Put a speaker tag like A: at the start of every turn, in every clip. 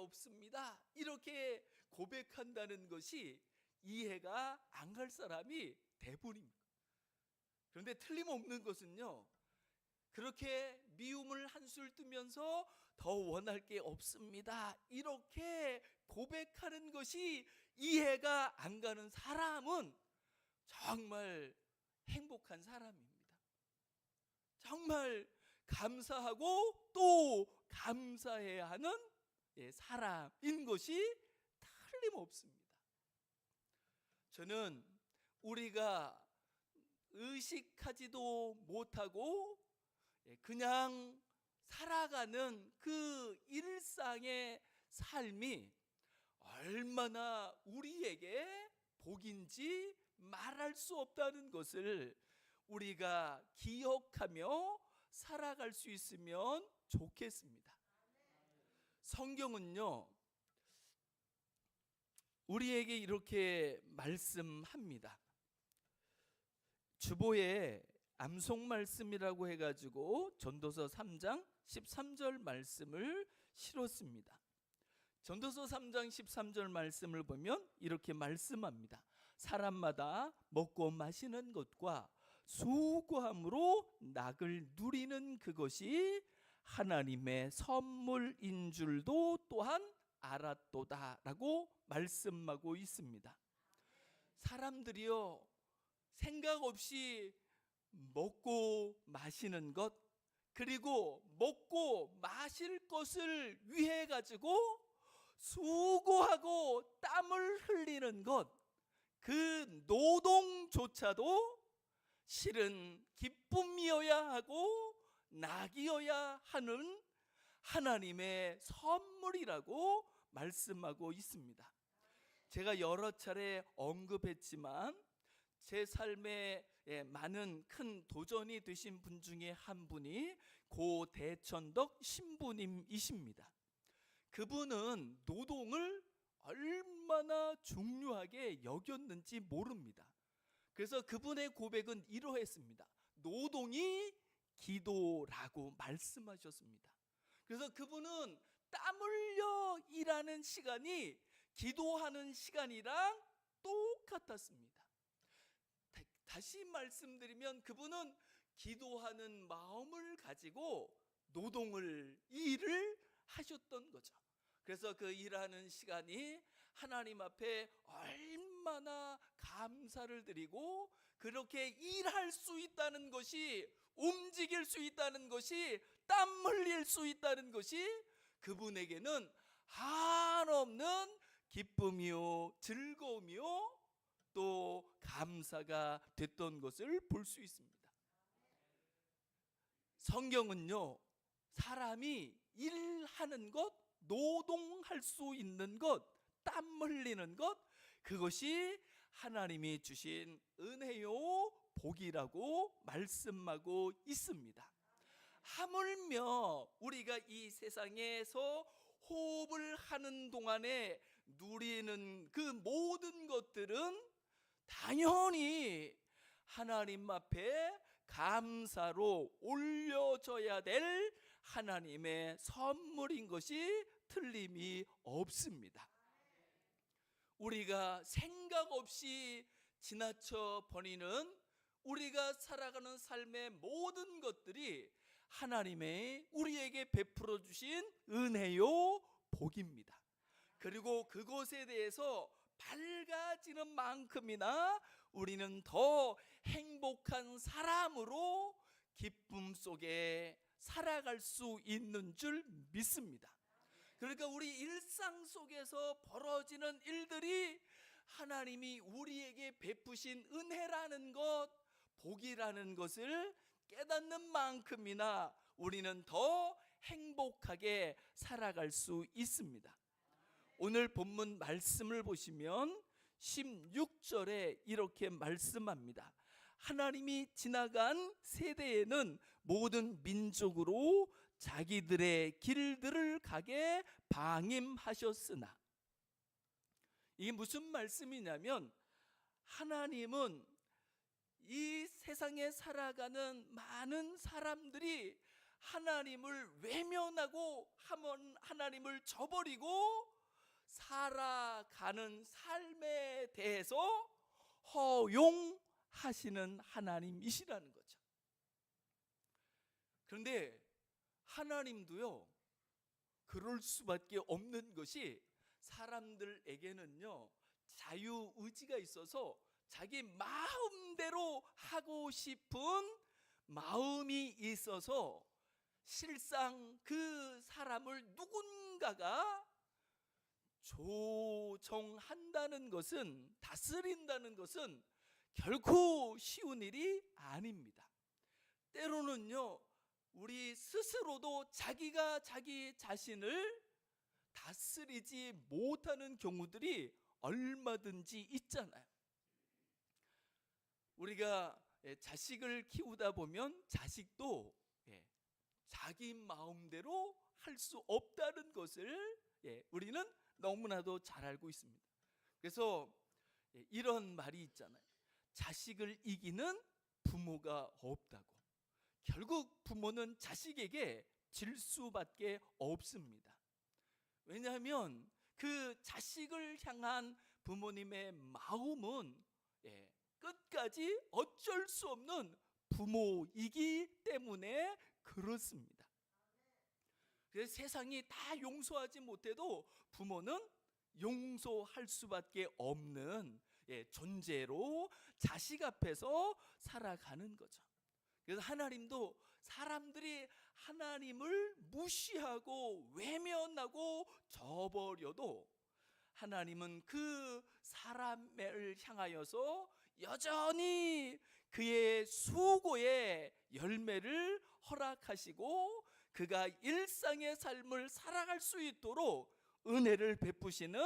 A: 없습니다. 이렇게 고백한다는 것이 이해가 안 갈 사람이 대부분입니다. 그런데 틀림없는 것은요, 그렇게 미움을 한술 뜨면서 더 원할 게 없습니다, 이렇게 고백하는 것이 이해가 안 가는 사람은 정말 행복한 사람입니다. 정말 감사하고 또 감사해야 하는 사람인 것이 틀림없습니다. 저는 우리가 의식하지도 못하고 그냥 살아가는 그 일상의 삶이 얼마나 우리에게 복인지 말할 수 없다는 것을 우리가 기억하며 살아갈 수 있으면 좋겠습니다. 성경은요, 우리에게 이렇게 말씀합니다. 주보에 암송 말씀이라고 해가지고 전도서 3장 13절 말씀을 실었습니다. 전도서 3장 13절 말씀을 보면 이렇게 말씀합니다. 사람마다 먹고 마시는 것과 수고함으로 낙을 누리는 그것이 하나님의 선물인 줄도 또한 알았도다 라고 말씀하고 있습니다. 사람들이요, 생각 없이 먹고 마시는 것, 그리고 먹고 마실 것을 위해 가지고 수고하고 땀을 흘리는 것, 그 노동조차도 실은 기쁨이어야 하고 낙이어야 하는 하나님의 선물이라고 말씀하고 있습니다. 제가 여러 차례 언급했지만 제 삶에 많은 큰 도전이 되신 분 중에 한 분이 고 대천덕 신부님이십니다. 그분은 노동을 얼마나 중요하게 여겼는지 모릅니다. 그래서 그분의 고백은 이러했습니다. 노동이 기도라고 말씀하셨습니다. 그래서 그분은 땀 흘려 일하는 시간이 기도하는 시간이랑 똑같았습니다. 다시 말씀드리면 그분은 기도하는 마음을 가지고 일을 하셨던 거죠. 그래서 그 일하는 시간이 하나님 앞에 얼마나 감사를 드리고, 그렇게 일할 수 있다는 것이, 움직일 수 있다는 것이, 땀 흘릴 수 있다는 것이 그분에게는 한없는 기쁨이요 즐거움이요 또 감사가 됐던 것을 볼 수 있습니다. 성경은요, 사람이 일하는 것, 노동할 수 있는 것, 땀 흘리는 것, 그것이 하나님이 주신 은혜요 복이라고 말씀하고 있습니다. 하물며 우리가 이 세상에서 호흡을 하는 동안에 누리는 그 모든 것들은 당연히 하나님 앞에 감사로 올려져야 될 하나님의 선물인 것이 틀림이 없습니다. 우리가 생각 없이 지나쳐 버리는 우리가 살아가는 삶의 모든 것들이 하나님의 우리에게 베풀어 주신 은혜요 복입니다. 그리고 그것에 대해서 밝아지는 만큼이나 우리는 더 행복한 사람으로 기쁨 속에 살아갈 수 있는 줄 믿습니다. 그러니까 우리 일상 속에서 벌어지는 일들이 하나님이 우리에게 베푸신 은혜라는 것, 복이라는 것을 깨닫는 만큼이나 우리는 더 행복하게 살아갈 수 있습니다. 오늘 본문 말씀을 보시면 16절에 이렇게 말씀합니다. 하나님이 지나간 세대에는 모든 민족으로 자기들의 길들을 가게 방임하셨으나, 이게 무슨 말씀이냐면 하나님은 이 세상에 살아가는 많은 사람들이 하나님을 외면하고 하나님을 저버리고 살아가는 삶에 대해서 허용하시는 하나님이시라는 거죠. 그런데 하나님도요, 그럴 수밖에 없는 것이 사람들에게는요, 자유의지가 있어서 자기 마음대로 하고 싶은 마음이 있어서 실상 그 사람을 누군가가 조정한다는 것은, 다스린다는 것은 결코 쉬운 일이 아닙니다. 때로는요, 우리 스스로도 자기가 자기 자신을 다스리지 못하는 경우들이 얼마든지 있잖아요. 우리가 자식을 키우다 보면 자식도 자기 마음대로 할 수 없다는 것을 우리는 너무나도 잘 알고 있습니다. 그래서 이런 말이 있잖아요. 자식을 이기는 부모가 없다고. 결국 부모는 자식에게 질 수밖에 없습니다. 왜냐하면 그 자식을 향한 부모님의 마음은 끝까지 어쩔 수 없는 부모이기 때문에 그렇습니다. 그래서 세상이 다 용서하지 못해도 부모는 용서할 수밖에 없는 존재로 자식 앞에서 살아가는 거죠. 그래서 하나님도 사람들이 하나님을 무시하고 외면하고 저버려도 하나님은 그 사람을 향하여서 여전히 그의 수고의 열매를 허락하시고 그가 일상의 삶을 살아갈 수 있도록 은혜를 베푸시는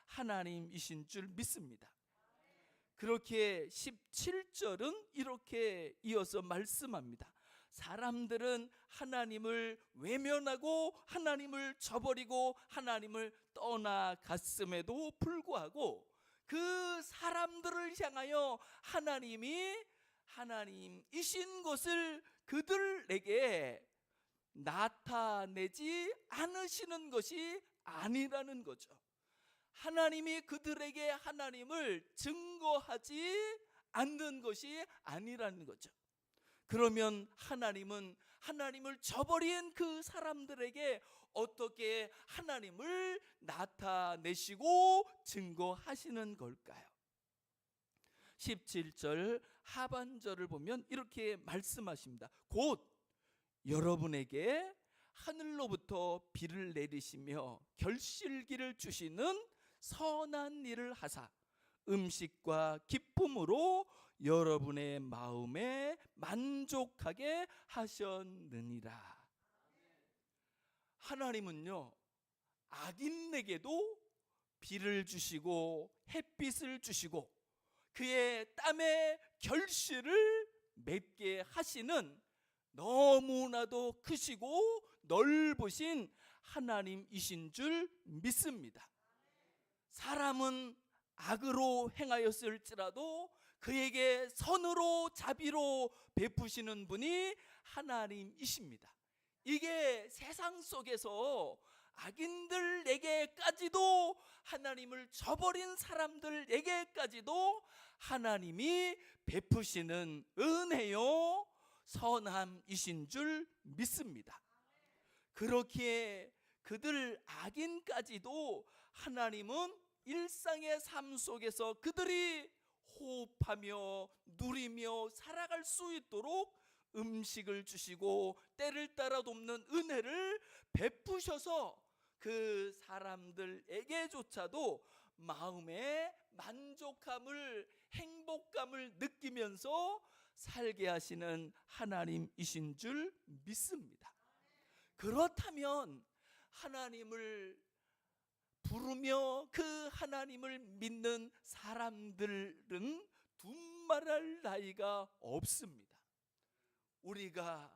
A: 하나님이신 줄 믿습니다. 그렇게 17절은 이렇게 이어서 말씀합니다. 사람들은 하나님을 외면하고 하나님을 저버리고 하나님을 떠나갔음에도 불구하고 그 사람들을 향하여 하나님이 하나님이신 것을 그들에게 나타내지 않으시는 것이 아니라는 거죠. 하나님이 그들에게 하나님을 증거하지 않는 것이 아니라는 거죠. 그러면 하나님은 하나님을 저버린 그 사람들에게 어떻게 하나님을 나타내시고 증거하시는 걸까요? 17절 하반절을 보면 이렇게 말씀하십니다. 곧 여러분에게 하늘로부터 비를 내리시며 결실기를 주시는 선한 일을 하사 음식과 기쁨으로 여러분의 마음에 만족하게 하셨느니라. 하나님은요, 악인에게도 비를 주시고 햇빛을 주시고 그의 땀의 결실을 맺게 하시는 너무나도 크시고 넓으신 하나님이신 줄 믿습니다. 사람은 악으로 행하였을지라도 그에게 선으로 자비로 베푸시는 분이 하나님이십니다. 이게 세상 속에서 악인들에게까지도, 하나님을 저버린 사람들에게까지도 하나님이 베푸시는 은혜요 선함이신 줄 믿습니다. 그렇기에 그들 악인까지도 하나님은 일상의 삶 속에서 그들이 호흡하며 누리며 살아갈 수 있도록 음식을 주시고 때를 따라 돕는 은혜를 베푸셔서 그 사람들에게조차도 마음의 만족함을, 행복감을 느끼면서 살게 하시는 하나님이신 줄 믿습니다. 그렇다면 하나님을 부르며 그 하나님을 믿는 사람들은 두말할 나위가 없습니다. 우리가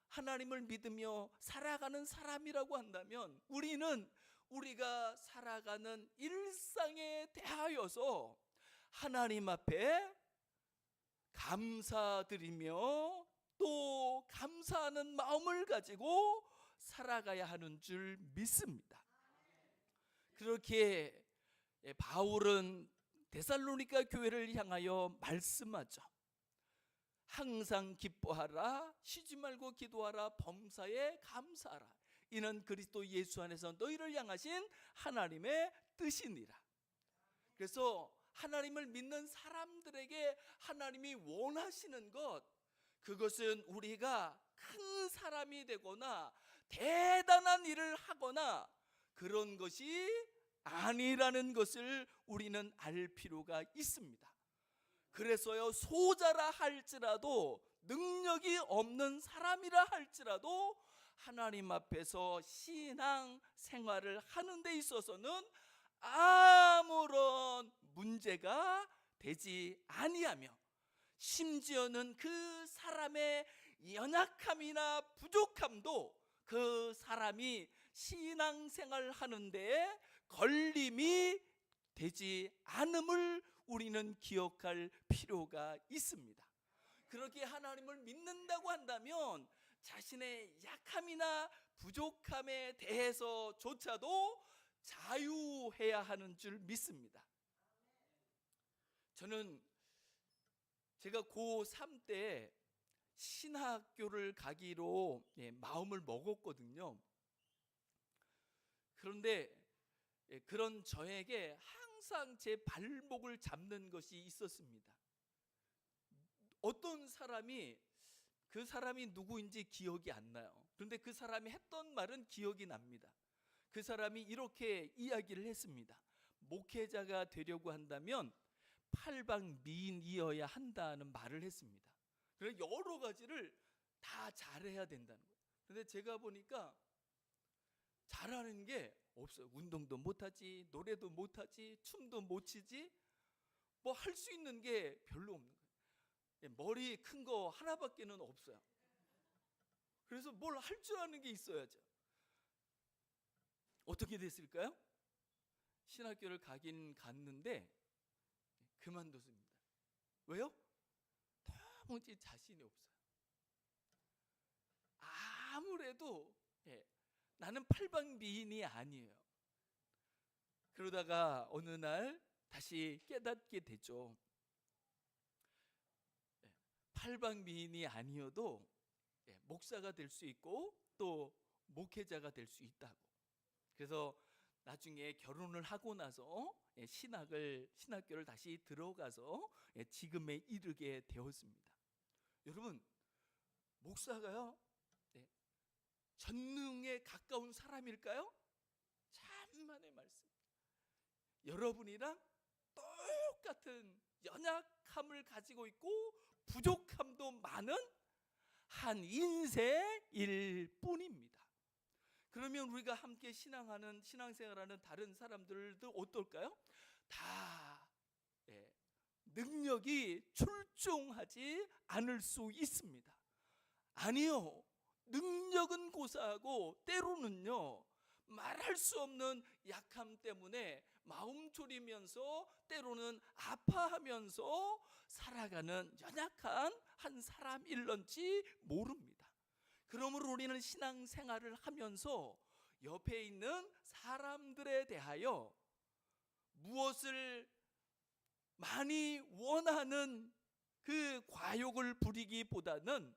A: 하나님을 믿으며 살아가는 사람이라고 한다면 우리는 우리가 살아가는 일상에 대하여서 하나님 앞에 감사드리며 또 감사하는 마음을 가지고 살아가야 하는 줄 믿습니다. 그렇게 바울은 데살로니가 교회를 향하여 말씀하죠. 항상 기뻐하라, 쉬지 말고 기도하라, 범사에 감사하라. 이는 그리스도 예수 안에서 너희를 향하신 하나님의 뜻이니라. 그래서 하나님을 믿는 사람들에게 하나님이 원하시는 것, 그것은 우리가 큰 사람이 되거나 대단한 일을 하거나 그런 것이 아니라는 것을 우리는 알 필요가 있습니다. 그래서요, 소자라 할지라도, 능력이 없는 사람이라 할지라도 하나님 앞에서 신앙 생활을 하는 데 있어서는 아무런 문제가 되지 아니하며, 심지어는 그 사람의 연약함이나 부족함도 그 사람이 신앙생활 하는데 걸림이 되지 않음을 우리는 기억할 필요가 있습니다. 그렇게 하나님을 믿는다고 한다면 자신의 약함이나 부족함에 대해서조차도 자유해야 하는 줄 믿습니다. 저는 제가 고3 때 신학교를 가기로 마음을 먹었거든요. 그런데 그런 저에게 항상 제 발목을 잡는 것이 있었습니다. 어떤 사람이, 그 사람이 누구인지 기억이 안 나요. 그런데 그 사람이 했던 말은 기억이 납니다. 그 사람이 이렇게 이야기를 했습니다. 목회자가 되려고 한다면 팔방미인이어야 한다는 말을 했습니다. 그래서 여러 가지를 다 잘해야 된다는 거예요. 그런데 제가 보니까 잘하는 게 없어요. 운동도 못하지, 노래도 못하지, 춤도 못 추지, 뭐 할 수 있는 게 별로 없는 거예요. 머리 큰 거 하나밖에는 없어요. 그래서 뭘 할 줄 아는 게 있어야죠. 어떻게 됐을까요? 신학교를 가긴 갔는데 그만뒀습니다. 왜요? 도무지 자신이 없어요. 아무래도 나는 팔방미인이 아니에요. 그러다가 어느 날 다시 깨닫게 되죠. 팔방미인이 아니어도 목사가 될 수 있고 또 목회자가 될 수 있다고. 그래서 나중에 결혼을 하고 나서 신학교를 다시 들어가서 지금에 이르게 되었습니다. 여러분, 목사가요, 전능에 가까운 사람일까요? 참만의 말씀. 여러분이랑 똑같은 연약함을 가지고 있고 부족함도 많은 한 인생일 뿐입니다. 그러면 우리가 함께 신앙생활하는 다른 사람들도 어떨까요? 다 능력이 출중하지 않을 수 있습니다. 아니요, 능력은 고사하고 때로는요, 말할 수 없는 약함 때문에 마음 졸이면서 때로는 아파하면서 살아가는 연약한 한 사람일런지 모릅니다. 그러므로 우리는 신앙생활을 하면서 옆에 있는 사람들에 대하여 무엇을 많이 원하는 그 과욕을 부리기보다는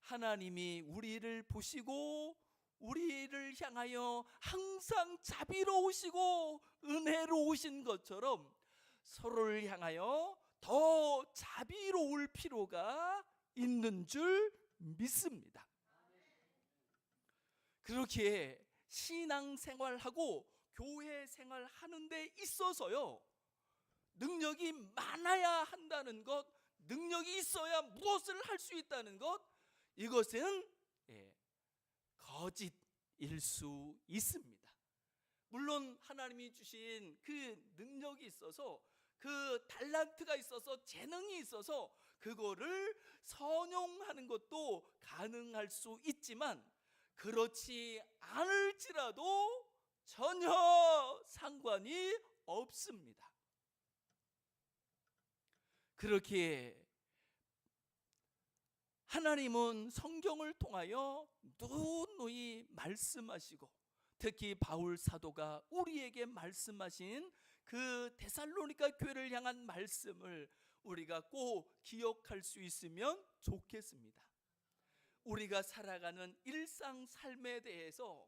A: 하나님이 우리를 보시고 우리를 향하여 항상 자비로우시고 은혜로우신 것처럼 서로를 향하여 더 자비로울 필요가 있는 줄 믿습니다. 그렇게 신앙생활하고 교회 생활하는 데 있어서요, 능력이 많아야 한다는 것, 능력이 있어야 무엇을 할 수 있다는 것, 이것은 거짓일 수 있습니다. 물론 하나님이 주신 그 능력이 있어서, 그 달란트가 있어서, 재능이 있어서 그거를 선용하는 것도 가능할 수 있지만 그렇지 않을지라도 전혀 상관이 없습니다. 그렇게 하나님은 성경을 통하여 누누이 말씀하시고, 특히 바울 사도가 우리에게 말씀하신 그 데살로니가 교회를 향한 말씀을 우리가 꼭 기억할 수 있으면 좋겠습니다. 우리가 살아가는 일상 삶에 대해서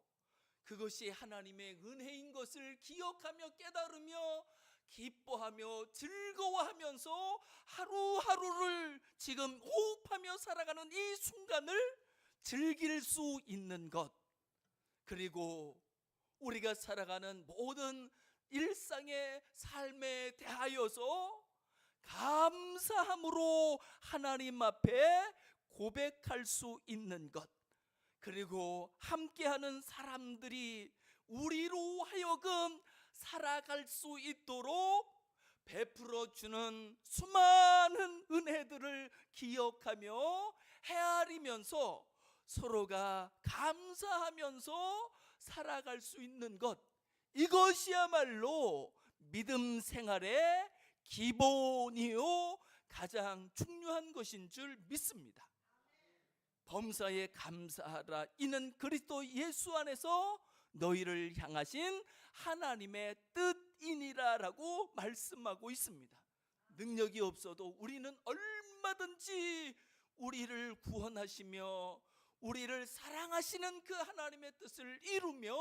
A: 그것이 하나님의 은혜인 것을 기억하며 깨달으며 기뻐하며 즐거워하면서 하루하루를 지금 호흡하며 살아가는 이 순간을 즐길 수 있는 것, 그리고 우리가 살아가는 모든 일상의 삶에 대하여서 감사함으로 하나님 앞에 고백할 수 있는 것, 그리고 함께하는 사람들이 우리로 하여금 살아갈 수 있도록 베풀어 주는 수많은 은혜들을 기억하며 헤아리면서 서로가 감사하면서 살아갈 수 있는 것, 이것이야말로 믿음 생활의 기본이요 가장 중요한 것인 줄 믿습니다. 범사에 감사하라, 이는 그리스도 예수 안에서 너희를 향하신 하나님의 뜻이니라 라고 말씀하고 있습니다. 능력이 없어도 우리는 얼마든지 우리를 구원하시며 우리를 사랑하시는 그 하나님의 뜻을 이루며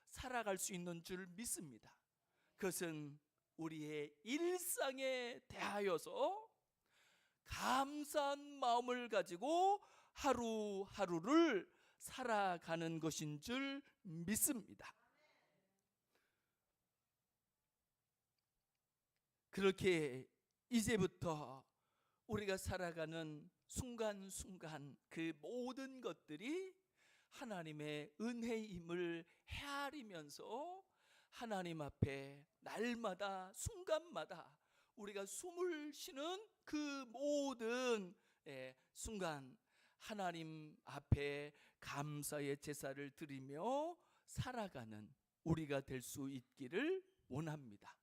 A: 살아갈 수 있는 줄 믿습니다. 그것은 우리의 일상에 대하여서 감사한 마음을 가지고 하루하루를 살아가는 것인 줄 믿습니다. 그렇게 이제부터 우리가 살아가는 순간순간 그 모든 것들이 하나님의 은혜임을 헤아리면서 하나님 앞에 날마다 순간마다 우리가 숨을 쉬는 그 모든 순간 하나님 앞에 감사의 제사를 드리며 살아가는 우리가 될 수 있기를 원합니다.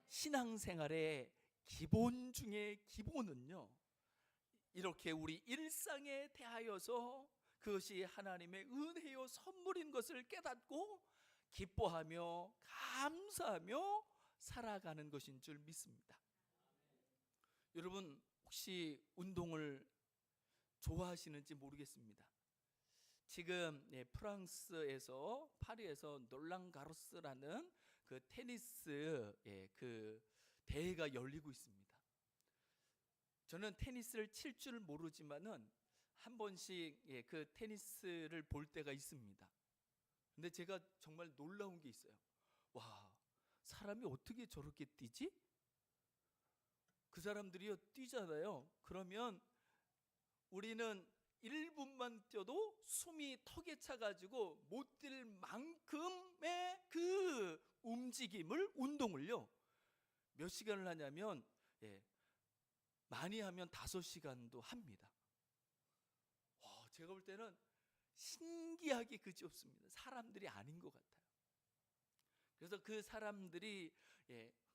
A: 신앙생활의 기본 중에 기본은요, 이렇게 우리 일상에 대하여서 그것이 하나님의 은혜요 선물인 것을 깨닫고 기뻐하며 감사하며 살아가는 것인 줄 믿습니다. 여러분 혹시 운동을 좋아하시는지 모르겠습니다. 지금 프랑스에서 파리에서 롤랑가로스라는 그 테니스 그 대회가 열리고 있습니다. 저는 테니스를 칠 줄 모르지만은 한 번씩 그 테니스를 볼 때가 있습니다. 근데 제가 정말 놀라운 게 있어요. 와, 사람이 어떻게 저렇게 뛰지? 그 사람들이요 뛰잖아요. 그러면 우리는 1분만 뛰어도 숨이 턱에 차가지고 못 뛸 만큼의 그 움직임을, 운동을요 몇 시간을 하냐면 많이 하면 5시간도 합니다. 제가 볼 때는 신기하게 그지없습니다. 사람들이 아닌 것 같아요. 그래서 그 사람들이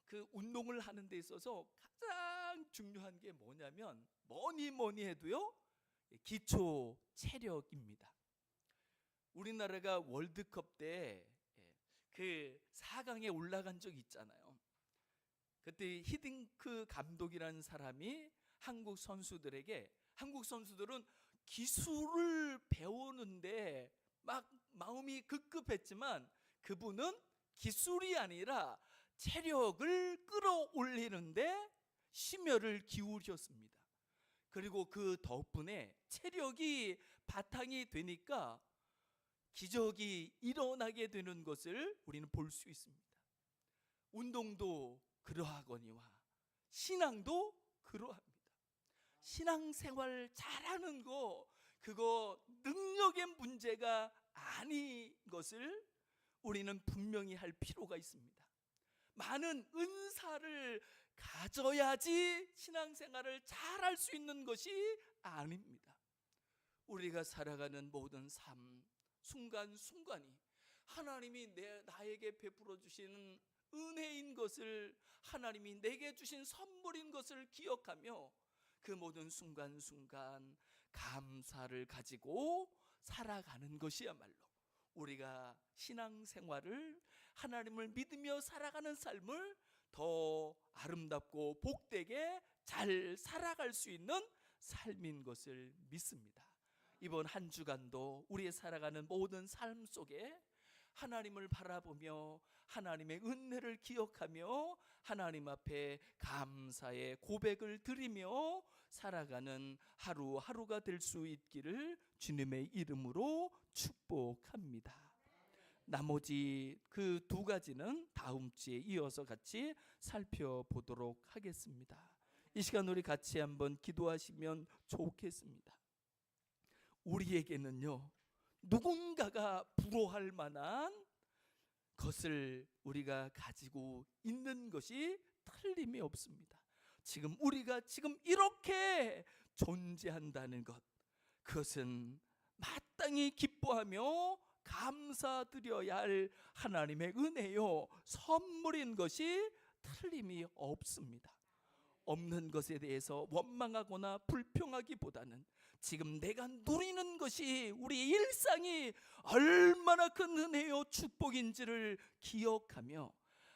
A: 그 운동을 하는 데 있어서 가장 중요한 게 뭐냐면 뭐니 해도요 기초 체력입니다. 우리나라가 월드컵 때 그 4강에 올라간 적이 있잖아요. 그때 히딩크 감독이라는 사람이 한국 선수들에게, 한국 선수들은 기술을 배우는데 막 마음이 급급했지만 그분은 기술이 아니라 체력을 끌어올리는데 심혈을 기울였습니다. 그리고 그 덕분에 체력이 바탕이 되니까 기적이 일어나게 되는 것을 우리는 볼 수 있습니다. 운동도 그러하거니와 신앙도 그러합니다. 신앙생활 잘하는 거 그거 능력의 문제가 아닌 것을 우리는 분명히 할 필요가 있습니다. 많은 은사를 가져야지 신앙생활을 잘할 수 있는 것이 아닙니다. 우리가 살아가는 모든 삶 순간순간이 하나님이 나에게 베풀어 주시는 은혜인 것을, 하나님이 내게 주신 선물인 것을 기억하며 그 모든 순간순간 감사를 가지고 살아가는 것이야말로 우리가 신앙생활을 하나님을 믿으며 살아가는 삶을 더 아름답고 복되게 잘 살아갈 수 있는 삶인 것을 믿습니다. 이번 한 주간도 우리의 살아가는 모든 삶 속에 하나님을 바라보며 하나님의 은혜를 기억하며 하나님 앞에 감사의 고백을 드리며 살아가는 하루하루가 될 수 있기를 주님의 이름으로 축복합니다. 나머지 그 두 가지는 다음 주에 이어서 같이 살펴보도록 하겠습니다. 이 시간 우리 같이 한번 기도하시면 좋겠습니다. 우리에게는요, 누군가가 부러워할 만한 것을 우리가 가지고 있는 것이 틀림이 없습니다. 지금 우리가 지금 이렇게 존재한다는 것, 그것은 마땅히 기뻐하며 감사드려야 할 하나님의 은혜요, 선물인 것이 틀림이 없습니다. 없는 것에 대해서 원망하거나 불평하기보다는 지금 내가 누리는 것이 우리의 일상이 얼마나 큰 은혜요 축복인지를 기억하며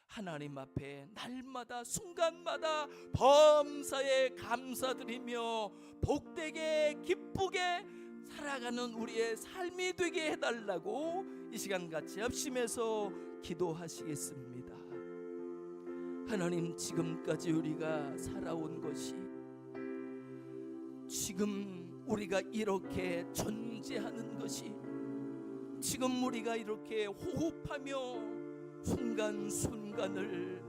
A: 하나님 앞에 날마다 순간마다 범사에 감사드리며 복되게 기쁘게 살아가는 우리의 삶이 되게 해달라고 이 시간 같이 합심해서 기도하시겠습니다. 하나님, 지금까지 우리가 살아온 것이, 지금 우리가 이렇게 존재하는 것이, 지금 우리가 이렇게 호흡하며 순간순간을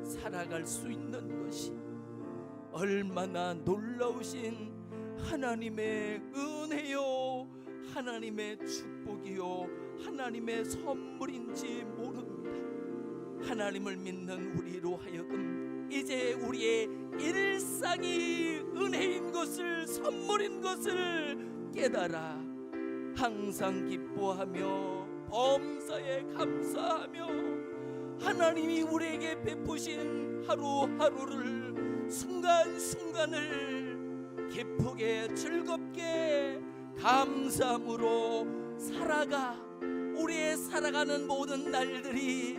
A: 살아갈 수 있는 것이 얼마나 놀라우신 하나님의 은혜요, 하나님의 축복이요, 하나님의 선물인지 모릅니다. 하나님을 믿는 우리로 하여금 이제 우리의 일상이 은혜인 것을, 선물인 것을 깨달아 항상 기뻐하며 범사에 감사하며 하나님이 우리에게 베푸신 하루하루를, 순간순간을 기쁘게 즐겁게 감사함으로 살아가 우리의 살아가는 모든 날들이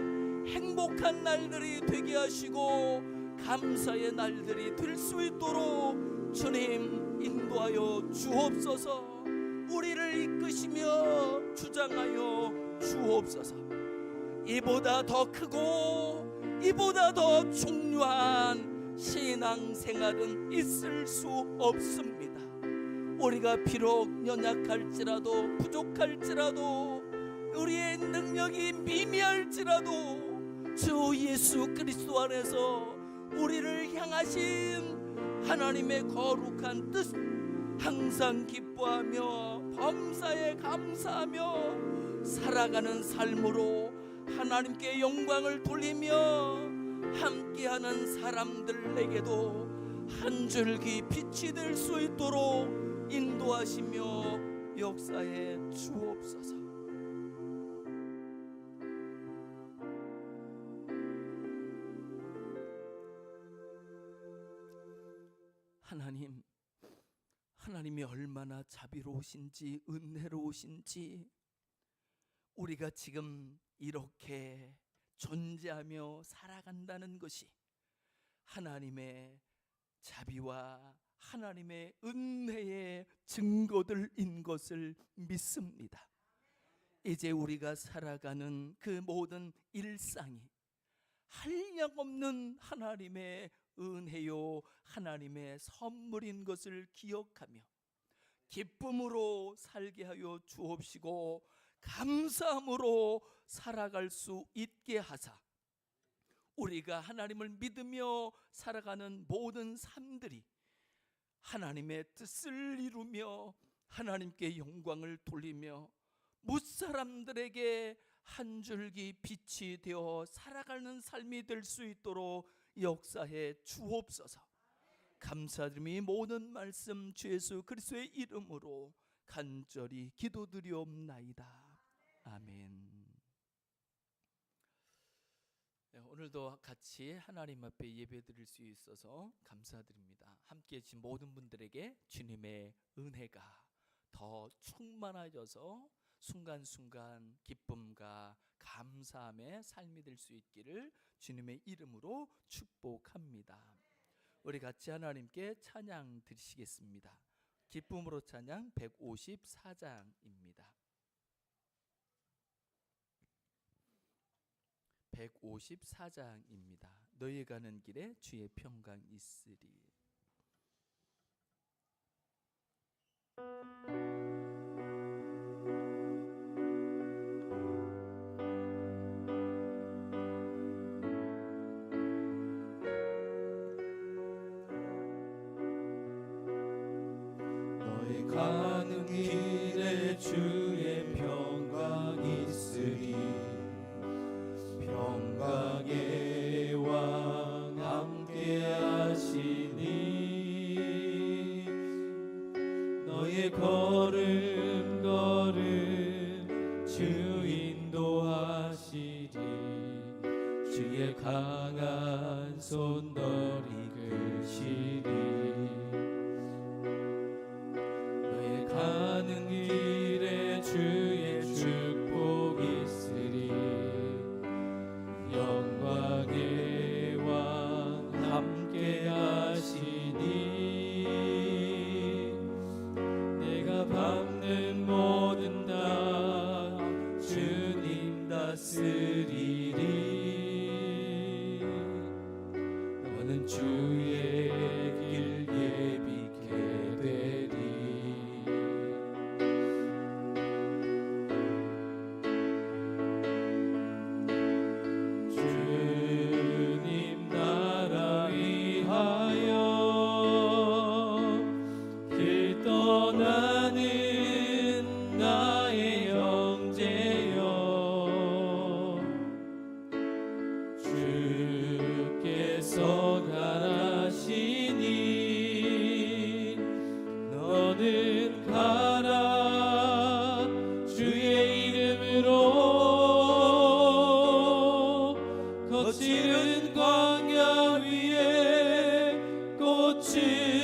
A: 행복한 날들이 되게 하시고 감사의 날들이 될 수 있도록 주님 인도하여 주옵소서. 우리를 이끄시며 주장하여 주옵소서. 이보다 더 크고 이보다 더 중요한 신앙생활은 있을 수 없습니다. 우리가 비록 연약할지라도 부족할지라도 우리의 능력이 미미할지라도 주 예수 그리스도 안에서 우리를 향하신 하나님의 거룩한 뜻 항상 기뻐하며 범사에 감사하며 살아가는 삶으로 하나님께 영광을 돌리며 함께하는 사람들에게도 한 줄기 빛이 될 수 있도록 인도하시며 역사해 주옵소서. 하나님이 얼마나 자비로우신지 은혜로우신지 우리가 지금 이렇게 존재하며 살아간다는 것이 하나님의 자비와 하나님의 은혜의 증거들인 것을 믿습니다. 이제 우리가 살아가는 그 모든 일상이 한량없는 하나님의 은혜요 하나님의 선물인 것을 기억하며 기쁨으로 살게 하여 주옵시고 감사함으로 살아갈 수 있게 하사 우리가 하나님을 믿으며 살아가는 모든 삶들이 하나님의 뜻을 이루며 하나님께 영광을 돌리며 무사람들에게 한 줄기 빛이 되어 살아가는 삶이 될 수 있도록 역사해 주옵소서. 감사드리며 모든 말씀 주 예수 그리스도의 이름으로 간절히 기도드리옵나이다. 아멘. 네, 오늘도 같이 하나님 앞에 예배드릴 수 있어서 감사드립니다. 함께해 주신 모든 분들에게 주님의 은혜가 더 충만해져서 순간순간 기쁨과 감사함의 삶이 될 수 있기를 주님의 이름으로 축복합니다. 우리 같이 하나님께 찬양 드리시겠습니다. 기쁨으로 찬양 154장입니다. 154장입니다. 너희 가는 길에 주의 평강 있으리.
B: 너희 가는 길에 주의 평강 있으리. 평강의 왕 함께 하시니 너의 걸음 걸음 주 인도하시리. 주의 강한 손 널 이끄시리. 너의 가는 길에 주의 축복 있으리. 영광의 왕 함께 하시니 내가 밟는 모든 땅 주님 다스리리. 너는 주의 길 예비케 되리. 주님 나라 위하여 길 떠나는 나의 형제여. 주께서 가라시니 너는 가라. 주의 이름으로 거칠은 광야 위에 꽃을